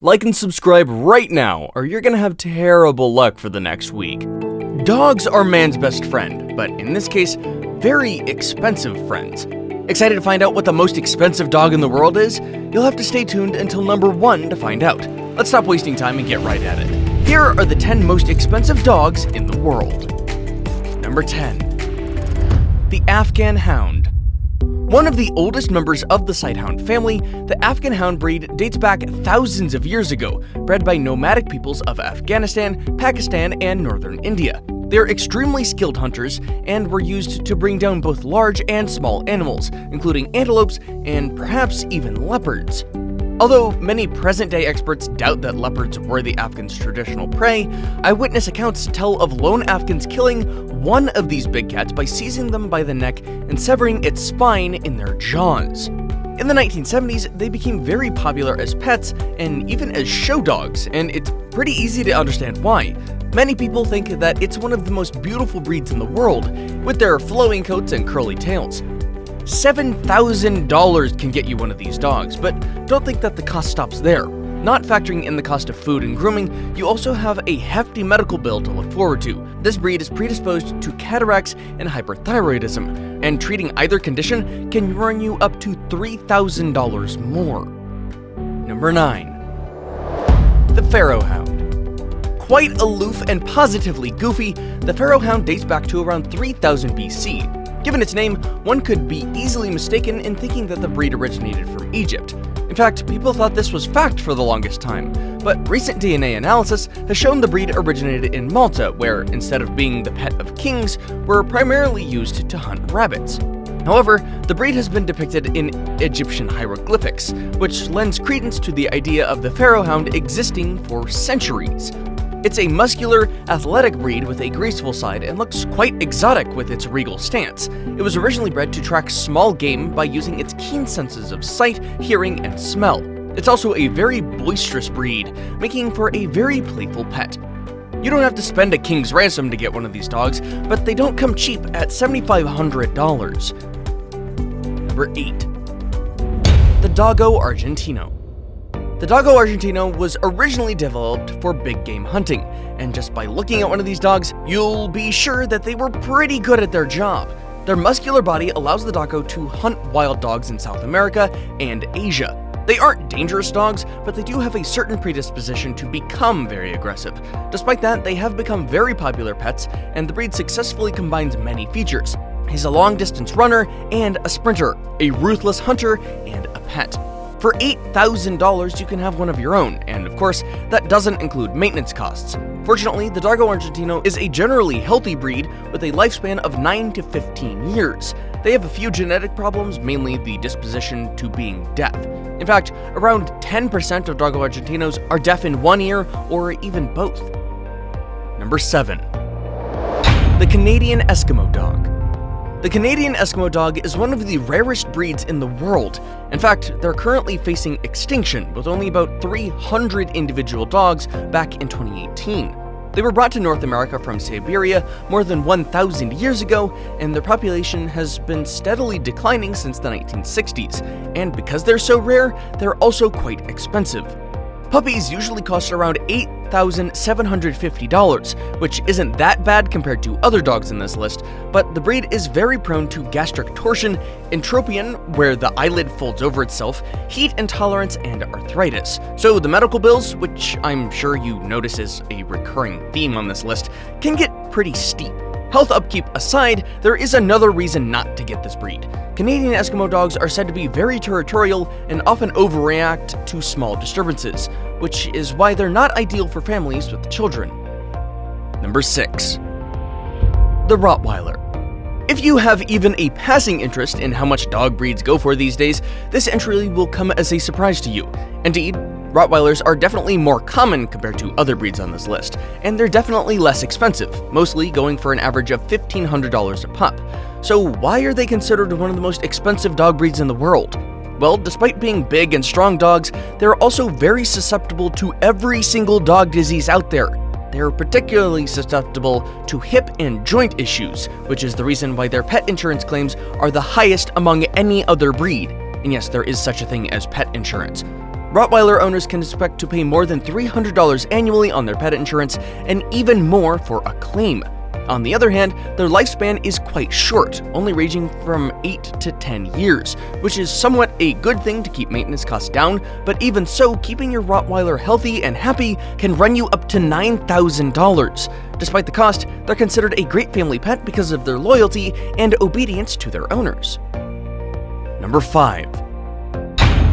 Like and subscribe right now, or you're gonna have terrible luck for the next week. Dogs are man's best friend, but in this case, very expensive friends. Excited to find out what the most expensive dog in the world is? You'll have to stay tuned until number 1 to find out. Let's stop wasting time and get right at it. Here are the 10 most expensive dogs in the world. Number 10. The Afghan Hound. One of the oldest members of the sighthound family, the Afghan Hound breed dates back thousands of years ago, bred by nomadic peoples of Afghanistan, Pakistan, and northern India. They're extremely skilled hunters and were used to bring down both large and small animals, including antelopes and perhaps even leopards. Although many present-day experts doubt that leopards were the Afghans' traditional prey, eyewitness accounts tell of lone Afghans killing one of these big cats by seizing them by the neck and severing its spine in their jaws. In the 1970s, they became very popular as pets and even as show dogs, and it's pretty easy to understand why. Many people think that it's one of the most beautiful breeds in the world, with their flowing coats and curly tails. $7,000 can get you one of these dogs, but don't think that the cost stops there. Not factoring in the cost of food and grooming, you also have a hefty medical bill to look forward to. This breed is predisposed to cataracts and hyperthyroidism, and treating either condition can run you up to $3,000 more. Number 9. The Pharaoh Hound. Quite aloof and positively goofy, the Pharaoh Hound dates back to around 3000 BC. Given its name, one could be easily mistaken in thinking that the breed originated from Egypt. In fact, people thought this was fact for the longest time, but recent DNA analysis has shown the breed originated in Malta, where instead of being the pet of kings, were primarily used to hunt rabbits. However, the breed has been depicted in Egyptian hieroglyphics, which lends credence to the idea of the Pharaoh Hound existing for centuries. It's a muscular, athletic breed with a graceful side and looks quite exotic with its regal stance. It was originally bred to track small game by using its keen senses of sight, hearing, and smell. It's also a very boisterous breed, making for a very playful pet. You don't have to spend a king's ransom to get one of these dogs, but they don't come cheap at $7,500. Number 8. The Doggo Argentino. The Doggo Argentino was originally developed for big game hunting, and just by looking at one of these dogs, you'll be sure that they were pretty good at their job. Their muscular body allows the Doggo to hunt wild dogs in South America and Asia. They aren't dangerous dogs, but they do have a certain predisposition to become very aggressive. Despite that, they have become very popular pets, and the breed successfully combines many features. He's a long-distance runner and a sprinter, a ruthless hunter, and a pet. For $8,000, you can have one of your own, and of course, that doesn't include maintenance costs. Fortunately, the Doggo Argentino is a generally healthy breed with a lifespan of 9 to 15 years. They have a few genetic problems, mainly the disposition to being deaf. In fact, around 10% of Doggo Argentinos are deaf in one ear or even both. Number 7. The Canadian Eskimo Dog. The Canadian Eskimo Dog is one of the rarest breeds in the world. In fact, they're currently facing extinction, with only about 300 individual dogs back in 2018. They were brought to North America from Siberia more than 1,000 years ago, and their population has been steadily declining since the 1960s. And because they're so rare, they're also quite expensive. Puppies usually cost around $8,750, which isn't that bad compared to other dogs in this list, but the breed is very prone to gastric torsion, entropion, where the eyelid folds over itself, heat intolerance, and arthritis. So the medical bills, which I'm sure you notice is a recurring theme on this list, can get pretty steep. Health upkeep aside, there is another reason not to get this breed. Canadian Eskimo dogs are said to be very territorial and often overreact to small disturbances, which is why they're not ideal for families with children. Number 6. The Rottweiler. If you have even a passing interest in how much dog breeds go for these days, this entry will come as a surprise to you. Indeed, Rottweilers are definitely more common compared to other breeds on this list, and they're definitely less expensive, mostly going for an average of $1,500 a pup. So why are they considered one of the most expensive dog breeds in the world? Well, despite being big and strong dogs, they're also very susceptible to every single dog disease out there. They're particularly susceptible to hip and joint issues, which is the reason why their pet insurance claims are the highest among any other breed. And yes, there is such a thing as pet insurance. Rottweiler owners can expect to pay more than $300 annually on their pet insurance and even more for a claim. On the other hand, their lifespan is quite short, only ranging from 8 to 10 years, which is somewhat a good thing to keep maintenance costs down, but even so, keeping your Rottweiler healthy and happy can run you up to $9,000. Despite the cost, they're considered a great family pet because of their loyalty and obedience to their owners. Number 5.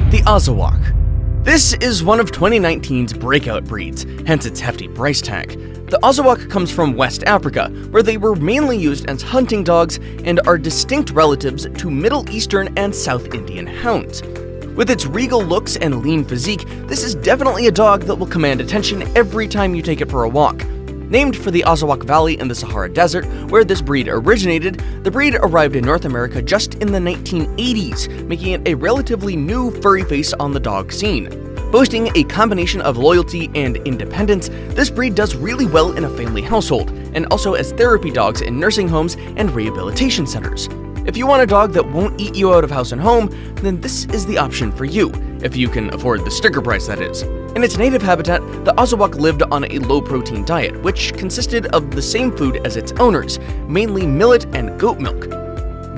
The Azawak. This is one of 2019's breakout breeds, hence its hefty price tag. The Azawak comes from West Africa, where they were mainly used as hunting dogs and are distinct relatives to Middle Eastern and South Indian hounds. With its regal looks and lean physique, this is definitely a dog that will command attention every time you take it for a walk. Named for the Azawak Valley in the Sahara Desert, where this breed originated, the breed arrived in North America just in the 1980s, making it a relatively new furry face on the dog scene. Boasting a combination of loyalty and independence, this breed does really well in a family household, and also as therapy dogs in nursing homes and rehabilitation centers. If you want a dog that won't eat you out of house and home, then this is the option for you, if you can afford the sticker price, that is. In its native habitat, the Azawak lived on a low-protein diet, which consisted of the same food as its owners, mainly millet and goat milk.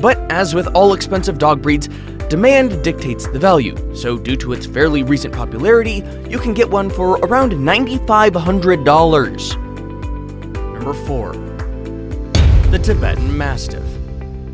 But as with all expensive dog breeds, demand dictates the value, so due to its fairly recent popularity, you can get one for around $9,500. Number 4. The Tibetan Mastiff.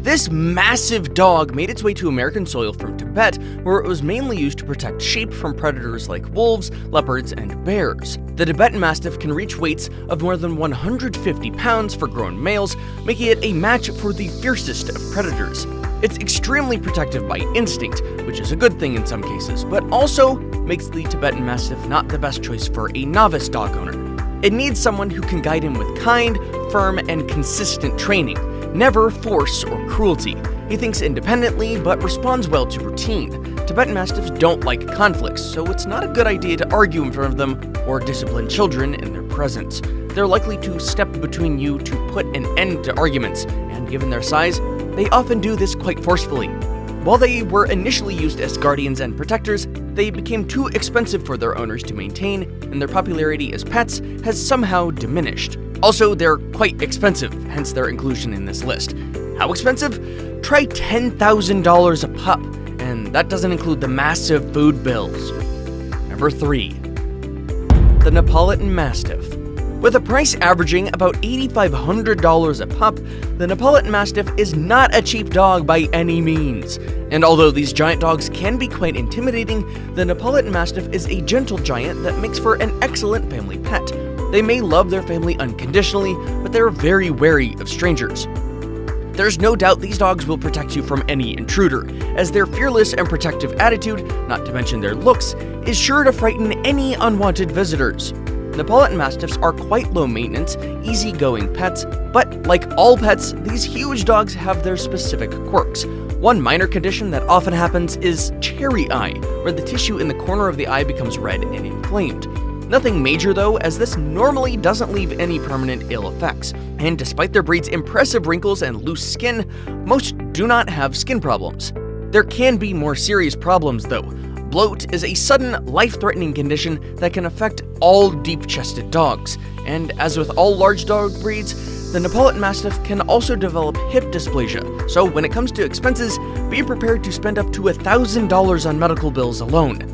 This massive dog made its way to American soil from Tibet, where it was mainly used to protect sheep from predators like wolves, leopards, and bears. The Tibetan Mastiff can reach weights of more than 150 pounds for grown males, making it a match for the fiercest of predators. It's extremely protective by instinct, which is a good thing in some cases, but also makes the Tibetan Mastiff not the best choice for a novice dog owner. It needs someone who can guide him with kind, firm, and consistent training. Never force or cruelty. He thinks independently, but responds well to routine. Tibetan Mastiffs don't like conflicts, so it's not a good idea to argue in front of them or discipline children in their presence. They're likely to step between you to put an end to arguments, and given their size, they often do this quite forcefully. While they were initially used as guardians and protectors, they became too expensive for their owners to maintain, and their popularity as pets has somehow diminished. Also, they're quite expensive, hence their inclusion in this list. How expensive? Try $10,000 a pup, and that doesn't include the massive food bills. Number 3. The Napoleon Mastiff. With a price averaging about $8,500 a pup, the Napoleon Mastiff is not a cheap dog by any means. And although these giant dogs can be quite intimidating, the Napoleon Mastiff is a gentle giant that makes for an excellent family pet. They may love their family unconditionally, but they're very wary of strangers. There's no doubt these dogs will protect you from any intruder, as their fearless and protective attitude, not to mention their looks, is sure to frighten any unwanted visitors. Napoleon Mastiffs are quite low maintenance, easygoing pets, but like all pets, these huge dogs have their specific quirks. One minor condition that often happens is cherry eye, where the tissue in the corner of the eye becomes red and inflamed. Nothing major though, as this normally doesn't leave any permanent ill effects, and despite their breed's impressive wrinkles and loose skin, most do not have skin problems. There can be more serious problems though. Bloat is a sudden, life-threatening condition that can affect all deep-chested dogs, and as with all large dog breeds, the Napoleon Mastiff can also develop hip dysplasia, so when it comes to expenses, be prepared to spend up to $1,000 on medical bills alone.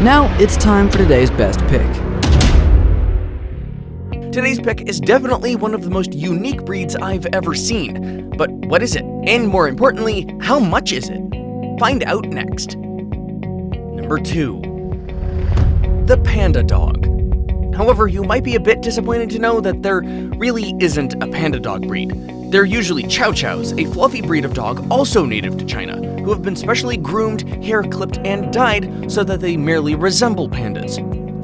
Now it's time for today's best pick. Today's pick is definitely one of the most unique breeds I've ever seen. But what is it? And more importantly, how much is it? Find out next. Number 2. The Panda Dog. However, you might be a bit disappointed to know that there really isn't a Panda Dog breed. They're usually Chow Chows, a fluffy breed of dog also native to China, who have been specially groomed, hair clipped, and dyed so that they merely resemble pandas.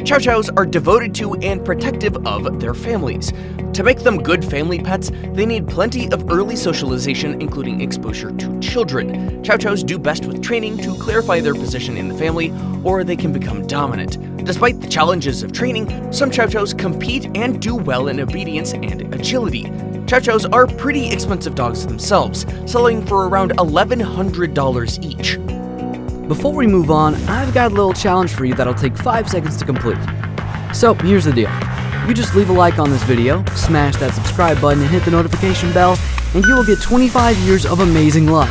Chow Chows are devoted to and protective of their families. To make them good family pets, they need plenty of early socialization, including exposure to children. Chow Chows do best with training to clarify their position in the family, or they can become dominant. Despite the challenges of training, some Chow Chows compete and do well in obedience and agility. Chow Chows are pretty expensive dogs themselves, selling for around $1,100 each. Before we move on, I've got a little challenge for you that'll take 5 seconds to complete. So here's the deal. You just leave a like on this video, smash that subscribe button and hit the notification bell, and you will get 25 years of amazing luck.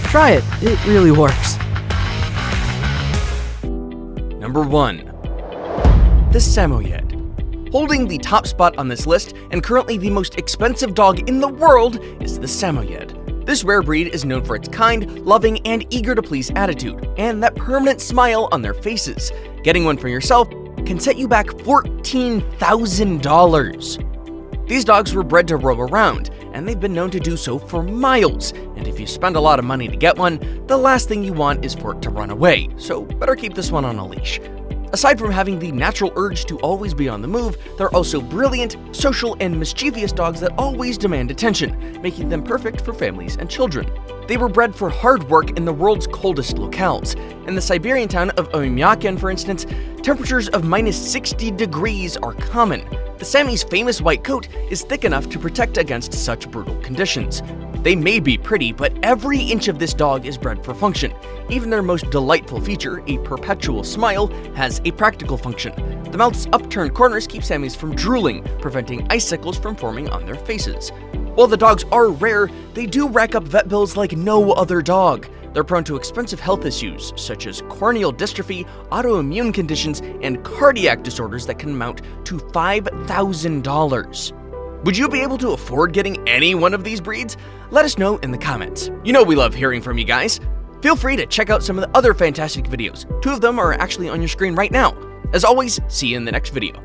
Try it, it really works. Number 1. The Samoyed. Holding the top spot on this list, and currently the most expensive dog in the world, is the Samoyed. This rare breed is known for its kind, loving, and eager-to-please attitude, and that permanent smile on their faces. Getting one for yourself can set you back $14,000. These dogs were bred to roam around, and they've been known to do so for miles, and if you spend a lot of money to get one, the last thing you want is for it to run away, so better keep this one on a leash. Aside from having the natural urge to always be on the move, they're also brilliant, social, and mischievous dogs that always demand attention, making them perfect for families and children. They were bred for hard work in the world's coldest locales. In the Siberian town of Oymyakon, for instance, temperatures of -60 degrees are common. The Sami's famous white coat is thick enough to protect against such brutal conditions. They may be pretty, but every inch of this dog is bred for function. Even their most delightful feature, a perpetual smile, has a practical function. The mouth's upturned corners keep Samis from drooling, preventing icicles from forming on their faces. While the dogs are rare, they do rack up vet bills like no other dog. They're prone to expensive health issues, such as corneal dystrophy, autoimmune conditions, and cardiac disorders that can amount to $5,000. Would you be able to afford getting any one of these breeds? Let us know in the comments. You know we love hearing from you guys. Feel free to check out some of the other fantastic videos. 2 of them are actually on your screen right now. As always, see you in the next video.